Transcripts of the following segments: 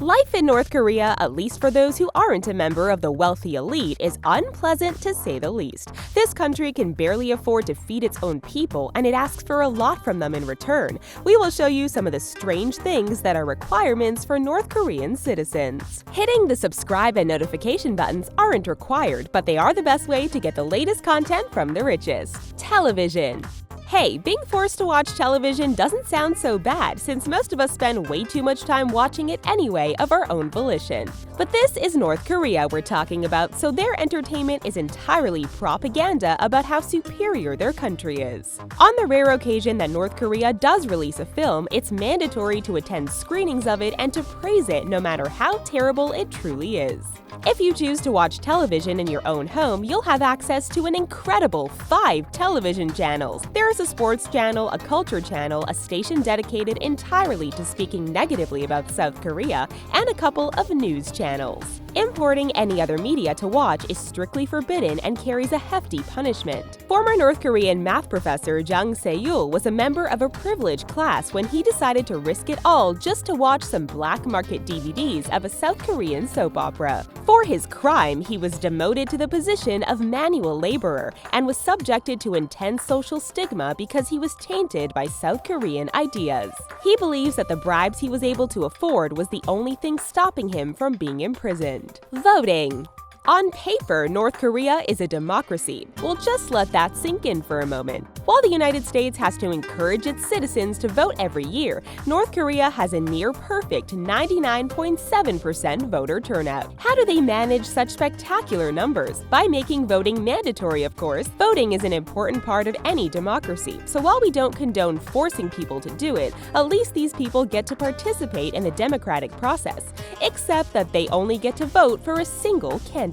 Life in North Korea, at least for those who aren't a member of the wealthy elite, is unpleasant to say the least. This country can barely afford to feed its own people, and it asks for a lot from them in return. We will show you some of the strange things that are requirements for North Korean citizens. Hitting the subscribe and notification buttons aren't required, but they are the best way to get the latest content from the richest. Television. Hey, being forced to watch television doesn't sound so bad, since most of us spend way too much time watching it anyway of our own volition. But this is North Korea we're talking about, so their entertainment is entirely propaganda about how superior their country is. On the rare occasion that North Korea does release a film, it's mandatory to attend screenings of it and to praise it no matter how terrible it truly is. If you choose to watch television in your own home, you'll have access to an incredible 5 television channels. There is a sports channel, a culture channel, a station dedicated entirely to speaking negatively about South Korea, and a couple of news channels. Importing any other media to watch is strictly forbidden and carries a hefty punishment. Former North Korean math professor Jong Se-yul was a member of a privileged class when he decided to risk it all just to watch some black market DVDs of a South Korean soap opera. For his crime, he was demoted to the position of manual laborer and was subjected to intense social stigma because he was tainted by South Korean ideas. He believes that the bribes he was able to afford was the only thing stopping him from being imprisoned. Voting. On paper, North Korea is a democracy. We'll just let that sink in for a moment. While the United States has to encourage its citizens to vote every year, North Korea has a near-perfect 99.7% voter turnout. How do they manage such spectacular numbers? By making voting mandatory, of course. Voting is an important part of any democracy, so while we don't condone forcing people to do it, at least these people get to participate in the democratic process, except that they only get to vote for a single candidate.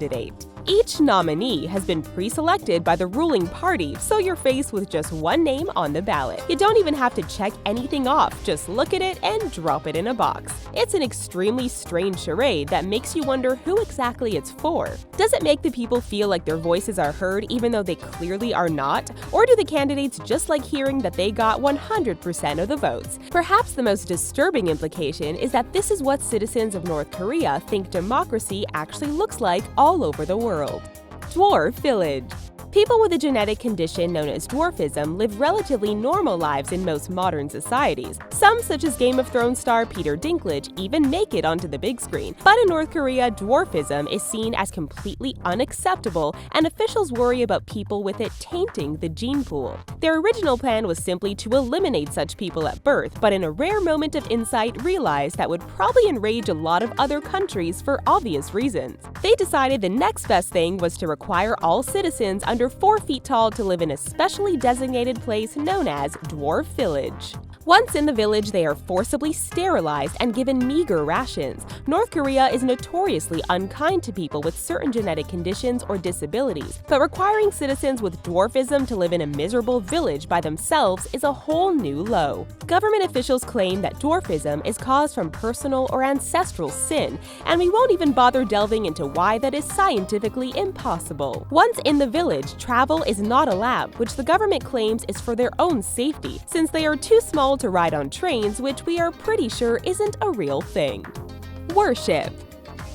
Each nominee has been pre-selected by the ruling party, so you're faced with just one name on the ballot. You don't even have to check anything off, just look at it and drop it in a box. It's an extremely strange charade that makes you wonder who exactly it's for. Does it make the people feel like their voices are heard even though they clearly are not? Or do the candidates just like hearing that they got 100% of the votes? Perhaps the most disturbing implication is that this is what citizens of North Korea think democracy actually looks like all over the world. Dwarf village. People with a genetic condition known as dwarfism live relatively normal lives in most modern societies. Some, such as Game of Thrones star Peter Dinklage, even make it onto the big screen. But in North Korea, dwarfism is seen as completely unacceptable, and officials worry about people with it tainting the gene pool. Their original plan was simply to eliminate such people at birth, but in a rare moment of insight realized that would probably enrage a lot of other countries for obvious reasons. They decided the next best thing was to require all citizens under 4 feet tall to live in a specially designated place known as Dwarf Village. Once in the village, they are forcibly sterilized and given meager rations. North Korea is notoriously unkind to people with certain genetic conditions or disabilities, but requiring citizens with dwarfism to live in a miserable village by themselves is a whole new low. Government officials claim that dwarfism is caused from personal or ancestral sin, and we won't even bother delving into why that is scientifically impossible. Once in the village, travel is not allowed, which the government claims is for their own safety, since they are too small to ride on trains, which we are pretty sure isn't a real thing. Worship.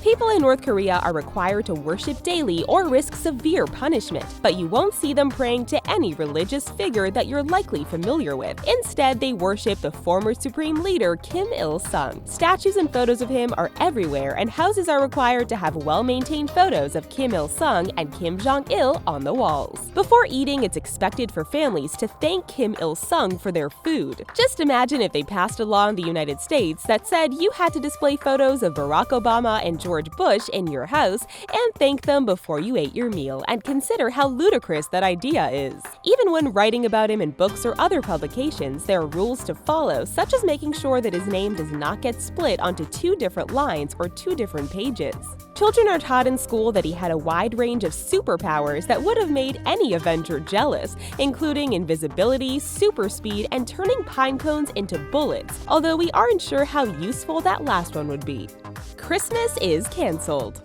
People in North Korea are required to worship daily or risk severe punishment, but you won't see them praying to any religious figure that you're likely familiar with. Instead, they worship the former supreme leader Kim Il-sung. Statues and photos of him are everywhere, and houses are required to have well-maintained photos of Kim Il-sung and Kim Jong-il on the walls. Before eating, it's expected for families to thank Kim Il-sung for their food. Just imagine if they passed a law in the United States that said you had to display photos of Barack Obama and George Bush in your house and thank them before you ate your meal, and consider how ludicrous that idea is. Even when writing about him in books or other publications, there are rules to follow, such as making sure that his name does not get split onto 2 different lines or 2 different pages. Children are taught in school that he had a wide range of superpowers that would have made any Avenger jealous, including invisibility, super speed, and turning pine cones into bullets, although we aren't sure how useful that last one would be. Christmas is cancelled.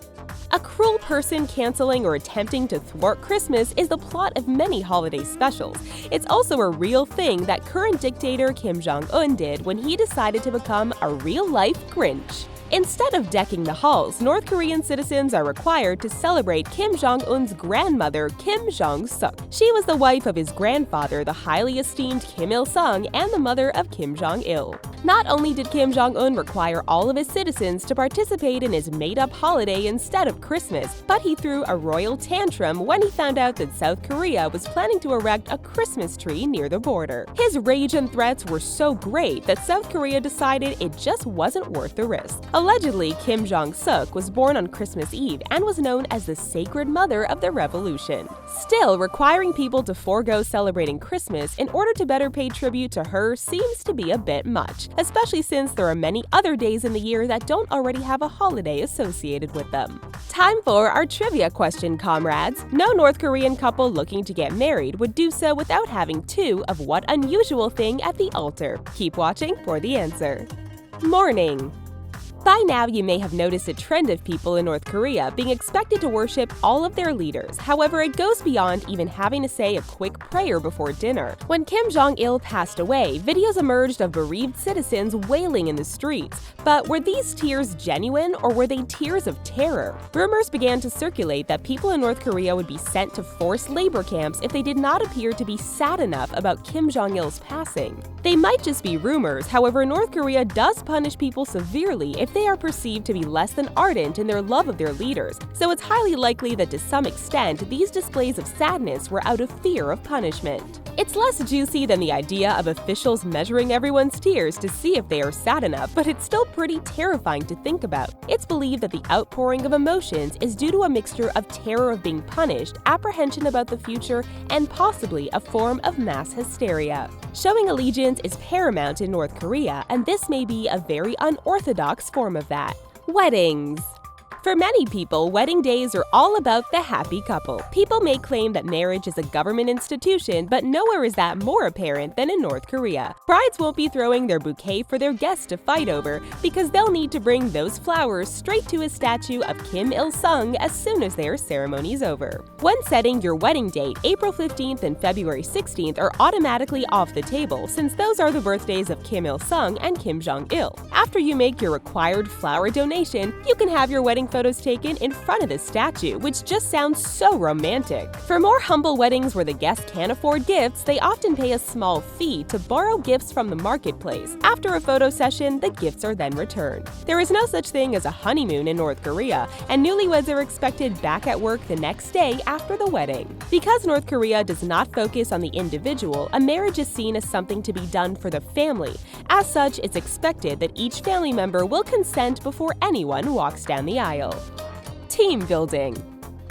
A cruel person canceling or attempting to thwart Christmas is the plot of many holiday specials. It's also a real thing that current dictator Kim Jong-un did when he decided to become a real-life Grinch. Instead of decking the halls, North Korean citizens are required to celebrate Kim Jong-un's grandmother, Kim Jong-suk. She was the wife of his grandfather, the highly esteemed Kim Il-sung, and the mother of Kim Jong-il. Not only did Kim Jong-un require all of his citizens to participate in his made-up holiday instead of Christmas, but he threw a royal tantrum when he found out that South Korea was planning to erect a Christmas tree near the border. His rage and threats were so great that South Korea decided it just wasn't worth the risk. Allegedly, Kim Jong-suk was born on Christmas Eve and was known as the Sacred Mother of the Revolution. Still, requiring people to forego celebrating Christmas in order to better pay tribute to her seems to be a bit much, especially since there are many other days in the year that don't already have a holiday associated with them. Time for our trivia question, comrades. No North Korean couple looking to get married would do so without having two of what unusual thing at the altar? Keep watching for the answer. Mourning. By now, you may have noticed a trend of people in North Korea being expected to worship all of their leaders. However, it goes beyond even having to say a quick prayer before dinner. When Kim Jong-il passed away, videos emerged of bereaved citizens wailing in the streets. But were these tears genuine, or were they tears of terror? Rumors began to circulate that people in North Korea would be sent to forced labor camps if they did not appear to be sad enough about Kim Jong-il's passing. They might just be rumors, however, North Korea does punish people severely if they are perceived to be less than ardent in their love of their leaders, so it's highly likely that to some extent these displays of sadness were out of fear of punishment. It's less juicy than the idea of officials measuring everyone's tears to see if they are sad enough, but it's still pretty terrifying to think about. It's believed that the outpouring of emotions is due to a mixture of terror of being punished, apprehension about the future, and possibly a form of mass hysteria. Showing allegiance is paramount in North Korea, and this may be a very unorthodox form of that. Weddings. For many people, wedding days are all about the happy couple. People may claim that marriage is a government institution, but nowhere is that more apparent than in North Korea. Brides won't be throwing their bouquet for their guests to fight over, because they'll need to bring those flowers straight to a statue of Kim Il-sung as soon as their ceremony's over. When setting your wedding date, April 15th and February 16th are automatically off the table, since those are the birthdays of Kim Il-sung and Kim Jong-il. After you make your required flower donation, you can have your wedding photos taken in front of the statue, which just sounds so romantic. For more humble weddings where the guests can't afford gifts, they often pay a small fee to borrow gifts from the marketplace. After a photo session, the gifts are then returned. There is no such thing as a honeymoon in North Korea, and newlyweds are expected back at work the next day after the wedding. Because North Korea does not focus on the individual, a marriage is seen as something to be done for the family. As such, it's expected that each family member will consent before anyone walks down the aisle. Team building.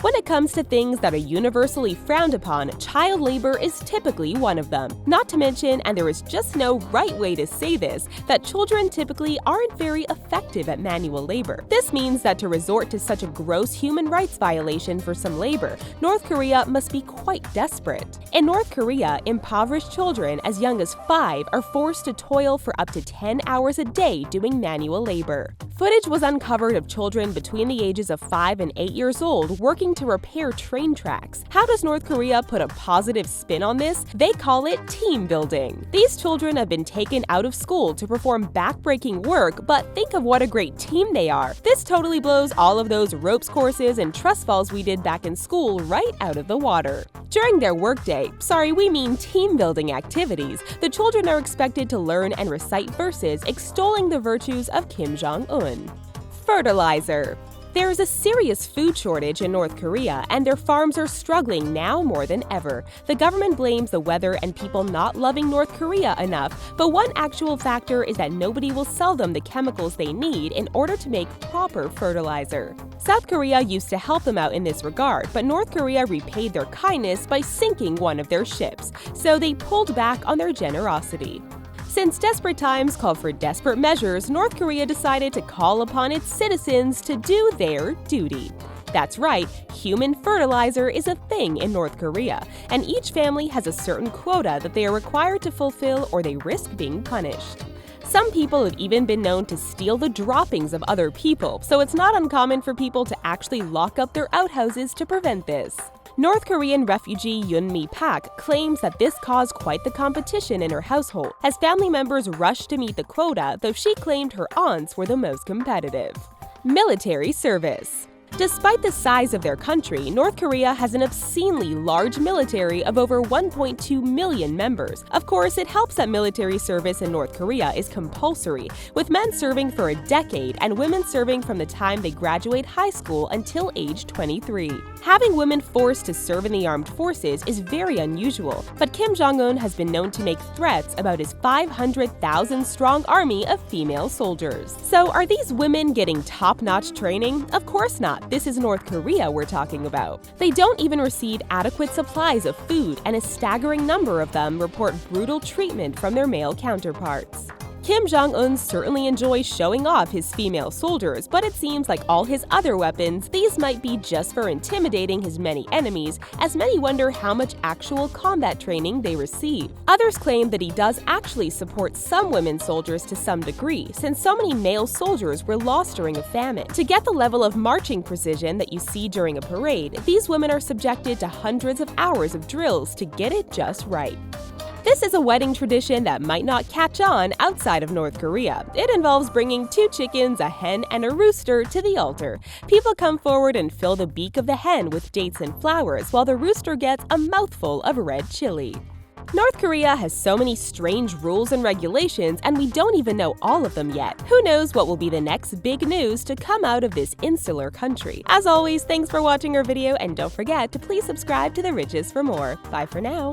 When it comes to things that are universally frowned upon, child labor is typically one of them. Not to mention, and there is just no right way to say this, that children typically aren't very effective at manual labor. This means that to resort to such a gross human rights violation for some labor, North Korea must be quite desperate. In North Korea, impoverished children as young as 5 are forced to toil for up to 10 hours a day doing manual labor. Footage was uncovered of children between the ages of 5 and 8 years old working to repair train tracks. How does North Korea put a positive spin on this? They call it team building. These children have been taken out of school to perform backbreaking work, but think of what a great team they are. This totally blows all of those ropes courses and trust falls we did back in school right out of the water. During their workday, we mean team building activities, the children are expected to learn and recite verses extolling the virtues of Kim Jong-un. Fertilizer. There is a serious food shortage in North Korea, and their farms are struggling now more than ever. The government blames the weather and people not loving North Korea enough, but one actual factor is that nobody will sell them the chemicals they need in order to make proper fertilizer. South Korea used to help them out in this regard, but North Korea repaid their kindness by sinking one of their ships, so they pulled back on their generosity. Since desperate times call for desperate measures, North Korea decided to call upon its citizens to do their duty. That's right, human fertilizer is a thing in North Korea, and each family has a certain quota that they are required to fulfill or they risk being punished. Some people have even been known to steal the droppings of other people, so it's not uncommon for people to actually lock up their outhouses to prevent this. North Korean refugee Yoon-mi Pak claims that this caused quite the competition in her household, as family members rushed to meet the quota, though she claimed her aunts were the most competitive. Military service. Despite the size of their country, North Korea has an obscenely large military of over 1.2 million members. Of course, it helps that military service in North Korea is compulsory, with men serving for a decade and women serving from the time they graduate high school until age 23. Having women forced to serve in the armed forces is very unusual, but Kim Jong-un has been known to make threats about his 500,000-strong army of female soldiers. So are these women getting top-notch training? Of course not. This is North Korea we're talking about. They don't even receive adequate supplies of food, and a staggering number of them report brutal treatment from their male counterparts. Kim Jong-un certainly enjoys showing off his female soldiers, but it seems like all his other weapons, these might be just for intimidating his many enemies, as many wonder how much actual combat training they receive. Others claim that he does actually support some women soldiers to some degree, since so many male soldiers were lost during a famine. To get the level of marching precision that you see during a parade, these women are subjected to hundreds of hours of drills to get it just right. This is a wedding tradition that might not catch on outside of North Korea. It involves bringing 2 chickens, a hen, and a rooster to the altar. People come forward and fill the beak of the hen with dates and flowers, while the rooster gets a mouthful of red chili. North Korea has so many strange rules and regulations, and we don't even know all of them yet. Who knows what will be the next big news to come out of this insular country? As always, thanks for watching our video, and don't forget to please subscribe to The Richest for more. Bye for now.